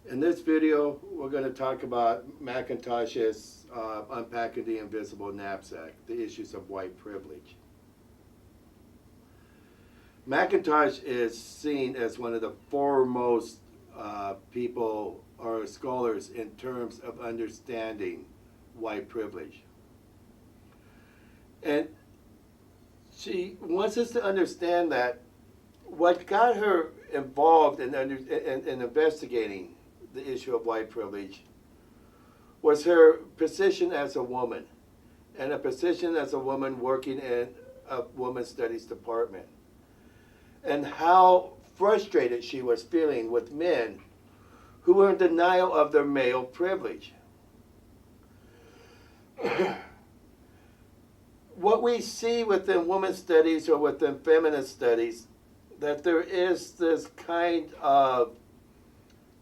In this video, we're going to talk about Macintosh's Unpacking the Invisible Knapsack, the issues of white privilege. Macintosh is seen as one of the foremost people or scholars in terms of understanding white privilege. And she wants us to understand that what got her involved in investigating the issue of white privilege was her position as a woman, and a position as a woman working in a women's studies department, and how frustrated she was feeling with men who were in denial of their male privilege. What we see within women's studies or within feminist studies, that there is this kind of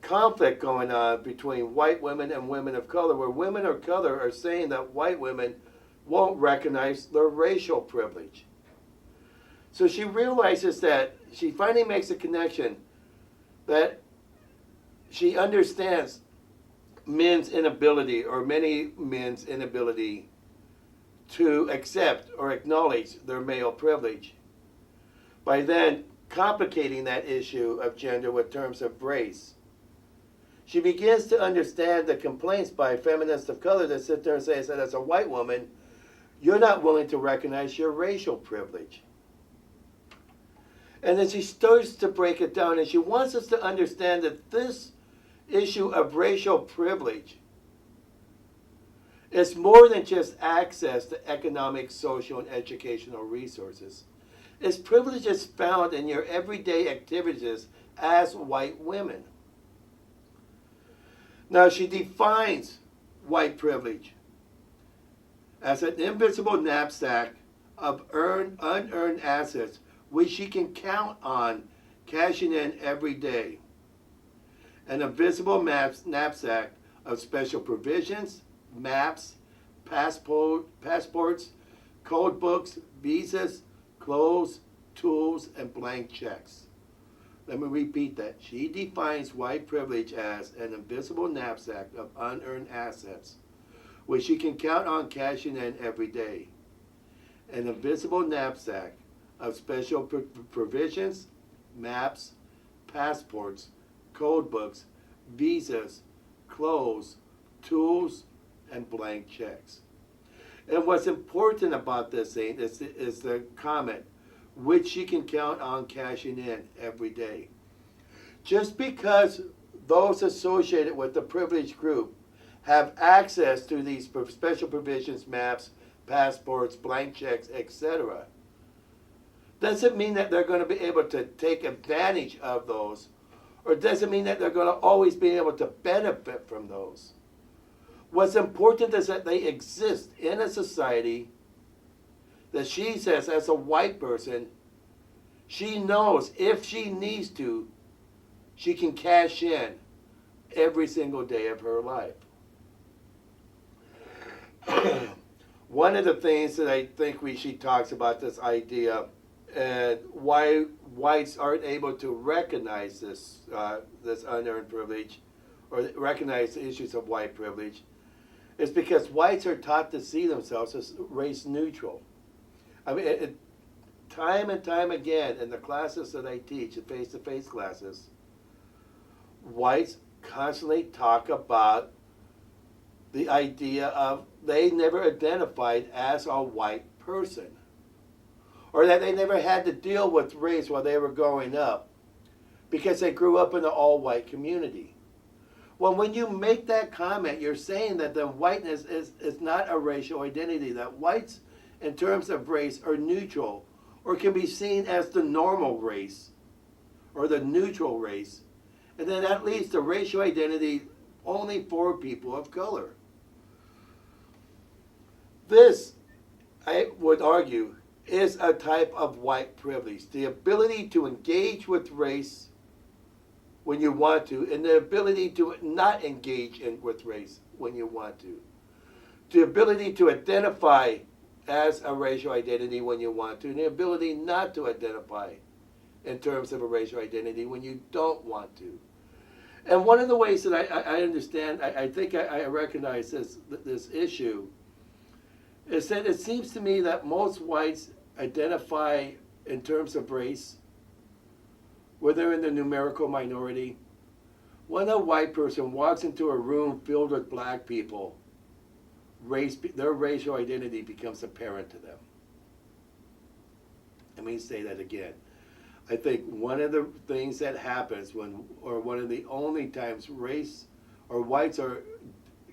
conflict going on between white women and women of color, where women of color are saying that white women won't recognize their racial privilege. So she realizes that she finally makes a connection that she understands men's inability, or many men's inability, to accept or acknowledge their male privilege, by then complicating that issue of gender with terms of race. She begins to understand the complaints by feminists of color that sit there and say that as a white woman, you're not willing to recognize your racial privilege. And then she starts to break it down, and she wants us to understand that this issue of racial privilege is more than just access to economic, social, and educational resources. Its privilege is found in your everyday activities as white women. Now, she defines white privilege as an invisible knapsack of unearned assets which she can count on cashing in every day. An invisible knapsack of special provisions, maps, passports, code books, visas, clothes, tools, and blank checks. Let me repeat that. She defines white privilege as an invisible knapsack of unearned assets, which she can count on cashing in every day. An invisible knapsack of special provisions, maps, passports, code books, visas, clothes, tools, and blank checks. And what's important about this thing is the comment, which she can count on cashing in every day. Just because those associated with the privileged group have access to these special provisions, maps, passports, blank checks, etc., doesn't mean that they're going to be able to take advantage of those, or doesn't mean that they're going to always be able to benefit from those. What's important is that they exist in a society that she says, as a white person, she knows if she needs to, she can cash in every single day of her life. One of the things that I think she talks about this idea and why whites aren't able to recognize this unearned privilege or recognize the issues of white privilege is because whites are taught to see themselves as race neutral. I mean, time and time again in the classes that I teach, the face-to-face classes, whites constantly talk about the idea of they never identified as a white person, or that they never had to deal with race while they were growing up because they grew up in an all-white community. Well, when you make that comment, you're saying that the whiteness is not a racial identity, that whites, in terms of race, are neutral, or can be seen as the normal race, or the neutral race, and then that leads to racial identity only for people of color. This, I would argue, is a type of white privilege, the ability to engage with race when you want to, and the ability to not engage with race when you want to. The ability to identify as a racial identity when you want to, and the ability not to identify in terms of a racial identity when you don't want to. And one of the ways that I understand, I think I recognize this issue, is that it seems to me that most whites identify in terms of race, where they're in the numerical minority. When a white person walks into a room filled with black people, their racial identity becomes apparent to them. Let me say that again. I think one of the things that happens or one of the only times race or whites are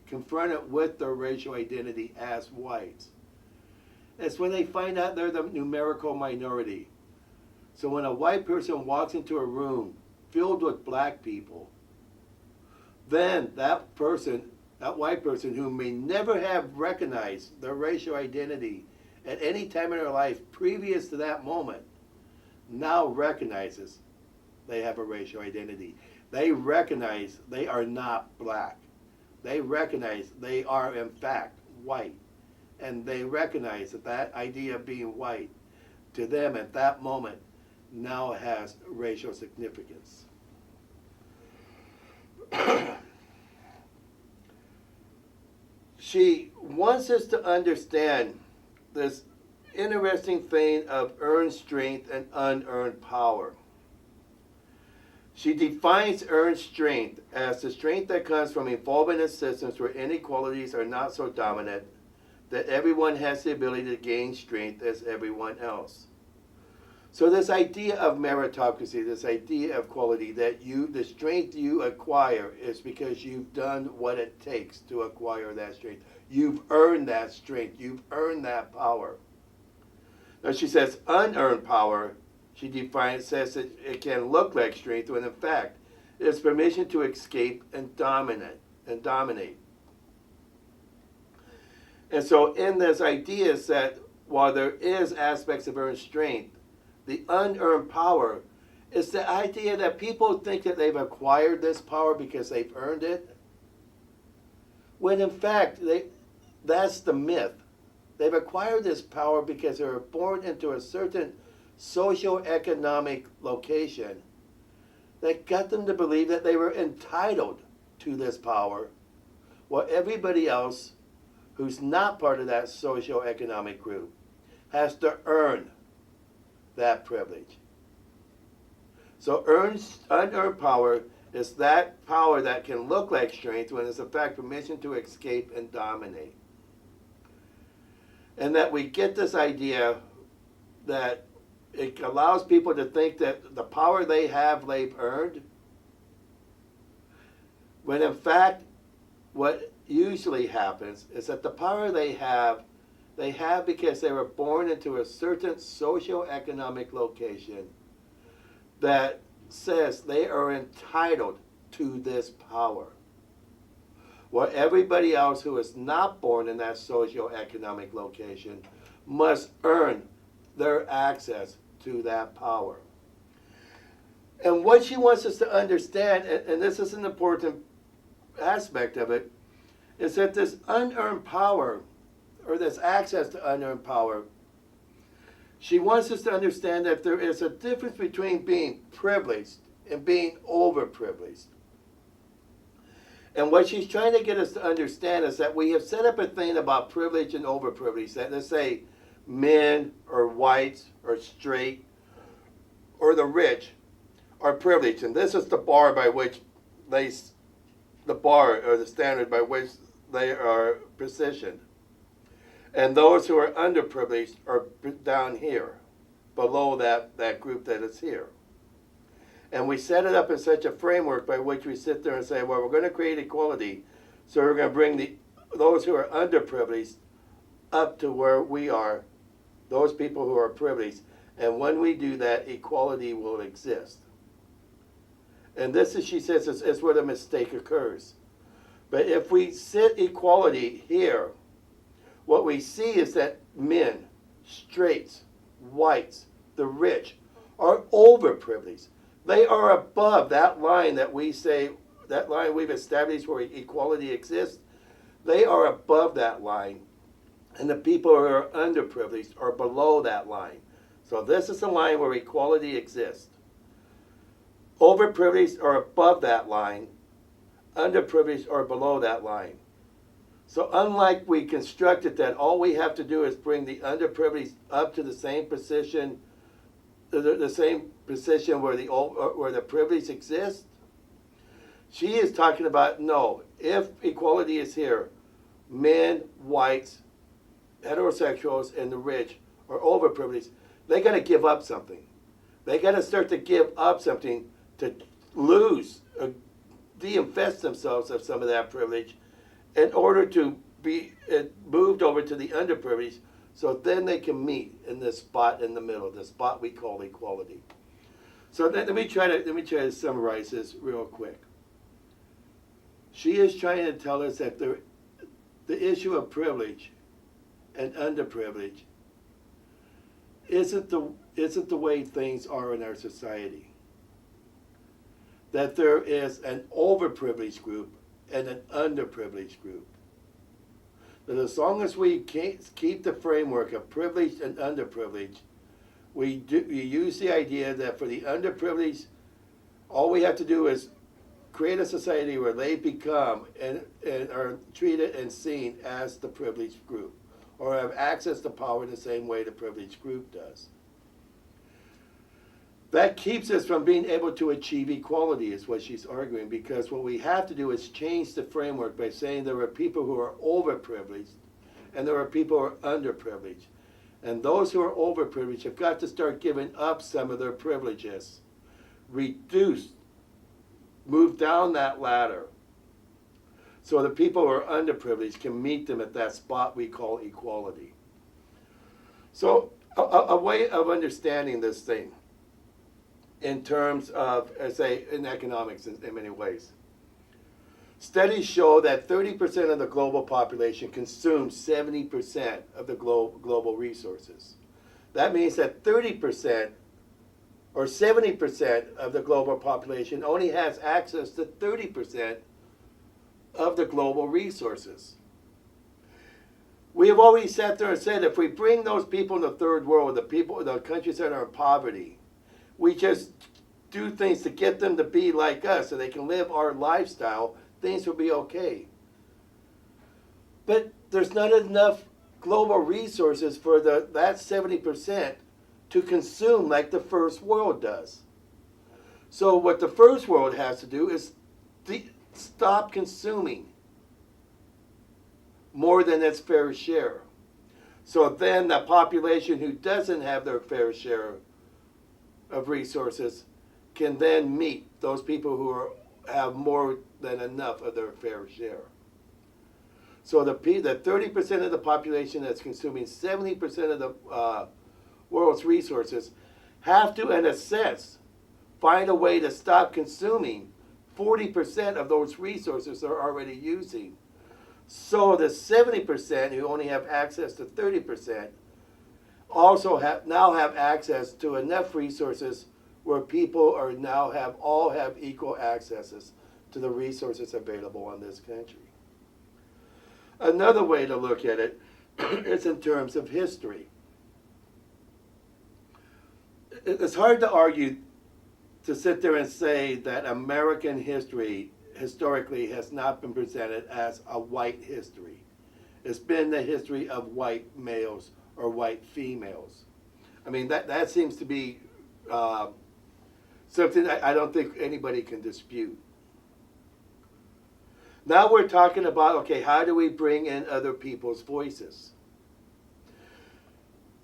confronted with their racial identity as whites, is when they find out they're the numerical minority. So when a white person walks into a room filled with black people, then that white person who may never have recognized their racial identity at any time in their life previous to that moment, now recognizes they have a racial identity. They recognize they are not black. They recognize they are in fact white. And they recognize that idea of being white to them at that moment now has racial significance. She wants us to understand this interesting thing of earned strength and unearned power. She defines earned strength as the strength that comes from involvement in systems where inequalities are not so dominant that everyone has the ability to gain strength as everyone else. So this idea of meritocracy, this idea of quality, that the strength you acquire is because you've done what it takes to acquire that strength. You've earned that strength. You've earned that power. Now she says unearned power, says that it can look like strength when in fact it's permission to escape and dominate. And so in this idea is that while there is aspects of earned strength, the unearned power is the idea that people think that they've acquired this power because they've earned it, when in fact that's the myth. They've acquired this power because they were born into a certain socioeconomic location that got them to believe that they were entitled to this power, while everybody else who's not part of that socioeconomic group has to earn that privilege. So unearned power is that power that can look like strength when it's in fact permission to escape and dominate. And that we get this idea that it allows people to think that the power they have, they've earned, when in fact what usually happens is that the power they have because they were born into a certain socioeconomic location that says they are entitled to this power, while everybody else who is not born in that socioeconomic location must earn their access to that power. And what she wants us to understand, and this is an important aspect of it, is that this unearned power, or this access to unearned power, she wants us to understand that there is a difference between being privileged and being overprivileged. And what she's trying to get us to understand is that we have set up a thing about privilege and overprivilege, that let's say men or whites or straight or the rich are privileged, and this is the bar by which the standard by which they are positioned. And those who are underprivileged are down here, below that group that is here. And we set it up in such a framework by which we sit there and say, well, we're going to create equality, so we're going to bring those who are underprivileged up to where we are, those people who are privileged. And when we do that, equality will exist. And this, as she says, is where the mistake occurs. But if we sit equality here, what we see is that men, straights, whites, the rich, are overprivileged. They are above that line that we say, that line we've established where equality exists. They are above that line. And the people who are underprivileged are below that line. So this is the line where equality exists. Overprivileged are above that line, underprivileged or below that line. So unlike we constructed that all we have to do is bring the underprivileged up to the same position, the same position where the privilege exists, she is talking about no, if equality is here, men, whites, heterosexuals, and the rich are overprivileged, they got to give up something. They got to start to give up something to lose, de-infest themselves of some of that privilege in order to be moved over to the underprivileged, so then they can meet in this spot in the middle, the spot we call equality. So let me try to summarize this real quick. She is trying to tell us that the issue of privilege and underprivilege isn't the way things are in our society. That there is an overprivileged group and an underprivileged group. That as long as we keep the framework of privileged and underprivileged, we use the idea that for the underprivileged, all we have to do is create a society where they become and are treated and seen as the privileged group, or have access to power the same way the privileged group does. That keeps us from being able to achieve equality, is what she's arguing, because what we have to do is change the framework by saying there are people who are overprivileged and there are people who are underprivileged. And those who are overprivileged have got to start giving up some of their privileges, reduce, move down that ladder, so the people who are underprivileged can meet them at that spot we call equality. So a way of understanding this thing in terms of, say, in economics in many ways. Studies show that 30% of the global population consumes 70% of the global resources. That means that 30% or 70% of the global population only has access to 30% of the global resources. We have always sat there and said if we bring those people in the third world, the countries that are in poverty, we just do things to get them to be like us so they can live our lifestyle, things will be okay. But there's not enough global resources for that 70% to consume like the first world does. So what the first world has to do is stop consuming more than its fair share. So then the population who doesn't have their fair share of resources can then meet those people who have more than enough of their fair share. So the 30% of the population that's consuming 70% of the world's resources have to, in a sense, find a way to stop consuming 40% of those resources they're already using. So the 70% who only have access to 30% also now have access to enough resources where people all have equal accesses to the resources available in this country. Another way to look at it is in terms of history. It's hard to argue, to sit there and say that American history historically has not been presented as a white history. It's been the history of white males or white females. I mean, that seems to be something I don't think anybody can dispute. Now we're talking about, okay, how do we bring in other people's voices?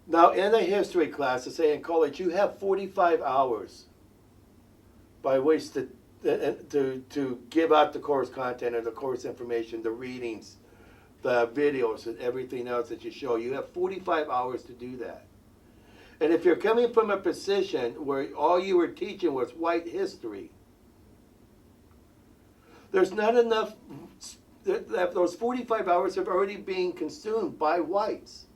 Now in a history class, to say in college, you have 45 hours by which to give out the course content or the course information, the readings, the videos, and everything else that you show. You have 45 hours to do that. And if you're coming from a position where all you were teaching was white history, there's not enough, those 45 hours have already been consumed by whites.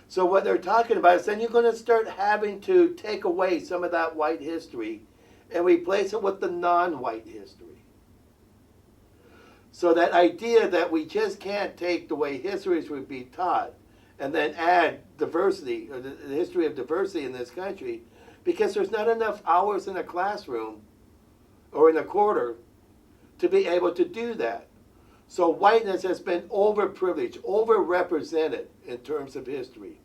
So what they're talking about is then you're going to start having to take away some of that white history and replace it with the non-white history. So that idea that we just can't take the way histories would be taught and then add diversity, or the history of diversity in this country, because there's not enough hours in a classroom or in a quarter to be able to do that. So whiteness has been overprivileged, overrepresented in terms of history.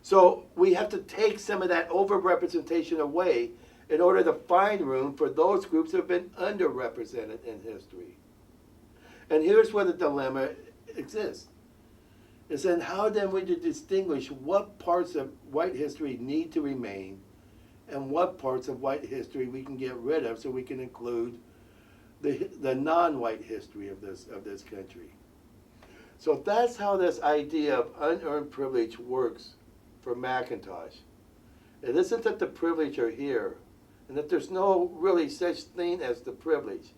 So we have to take some of that overrepresentation away in order to find room for those groups that have been underrepresented in history. And here's where the dilemma exists. Is then how then we to distinguish what parts of white history need to remain and what parts of white history we can get rid of so we can include the non-white history of this country. So that's how this idea of unearned privilege works for McIntosh. It isn't that the privileged are here and that there's no really such thing as the privileged.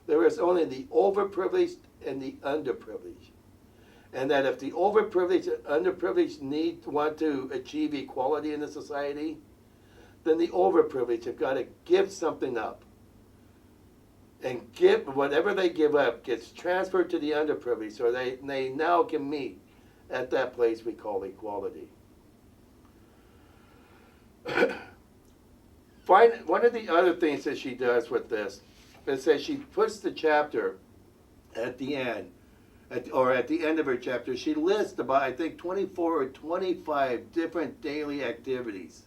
There is only the overprivileged and the underprivileged. And that if the overprivileged and underprivileged want to achieve equality in the society, then the overprivileged have got to give something up. And give whatever they give up gets transferred to the underprivileged, so they now can meet at that place we call equality. One of the other things that she does with this is that she puts the chapter at the end, at the end of her chapter, she lists about, I think, 24 or 25 different daily activities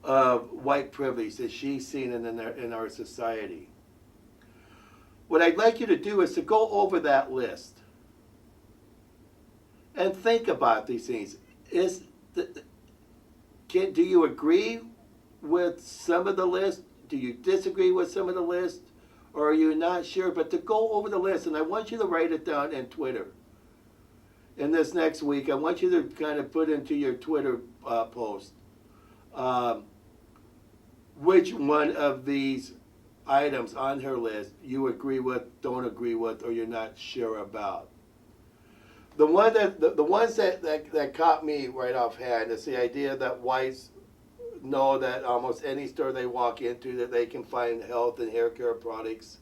of white privilege that she's seen in our society. What I'd like you to do is to go over that list and think about these things. Do you agree with some of the list? Do you disagree with some of the list? Or are you not sure? But to go over the list, and I want you to write it down in Twitter. In this next week, I want you to kind of put into your Twitter post which one of these items on her list you agree with, don't agree with, or you're not sure about. The ones that caught me right offhand is the idea that whites know that almost any store they walk into that they can find health and hair care products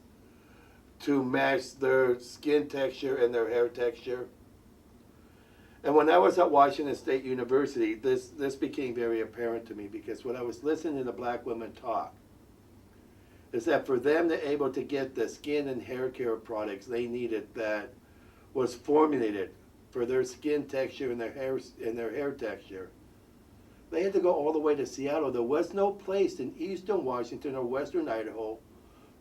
to match their skin texture and their hair texture. And when I was at Washington State University, this became very apparent to me, because when I was listening to the black women talk, is that for them to able to get the skin and hair care products they needed that was formulated for their skin texture and their hair texture, they had to go all the way to Seattle. There was no place in eastern Washington or western Idaho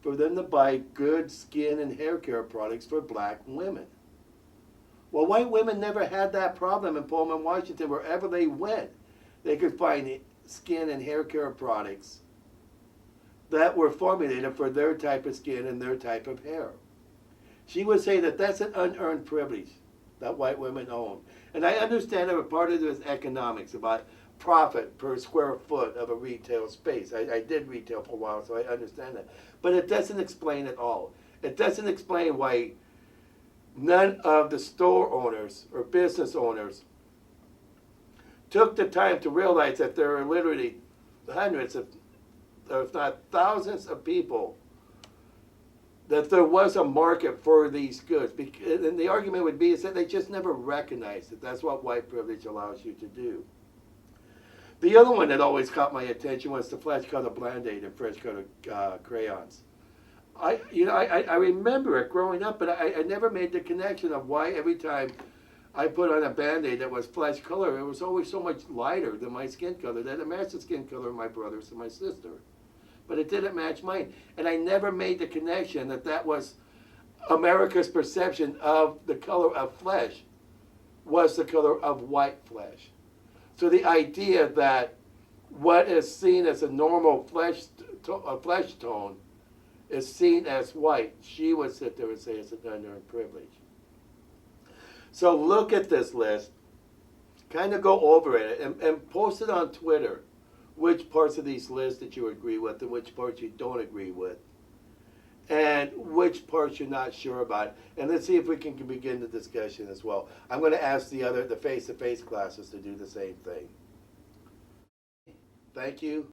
for them to buy good skin and hair care products for black women. Well, white women never had that problem in Pullman, Washington. Wherever they went, they could find skin and hair care products that were formulated for their type of skin and their type of hair. She would say that that's an unearned privilege that white women own. And I understand that a part of it is economics, about profit per square foot of a retail space. I did retail for a while, so I understand that. But it doesn't explain it all. It doesn't explain why none of the store owners or business owners took the time to realize that there are literally hundreds of, if not thousands of people, that there was a market for these goods. And the argument would be is that they just never recognized it. That's what white privilege allows you to do. The other one that always caught my attention was the flesh color Band-Aid and fresh color crayons. I remember it growing up, but I never made the connection of why every time I put on a Band-Aid that was flesh color, it was always so much lighter than my skin color. That it matched the skin color of my brothers and my sister, but it didn't match mine. And I never made the connection that that was America's perception of the color of flesh was the color of white flesh. So the idea that what is seen as a normal flesh tone is seen as white, she would sit there and say it's an unearned privilege. So look at this list, kind of go over it, and post it on Twitter, which parts of these lists that you agree with and which parts you don't agree with, and which parts you're not sure about. And let's see if we can begin the discussion as well. I'm going to ask the face-to-face classes to do the same thing. Thank you.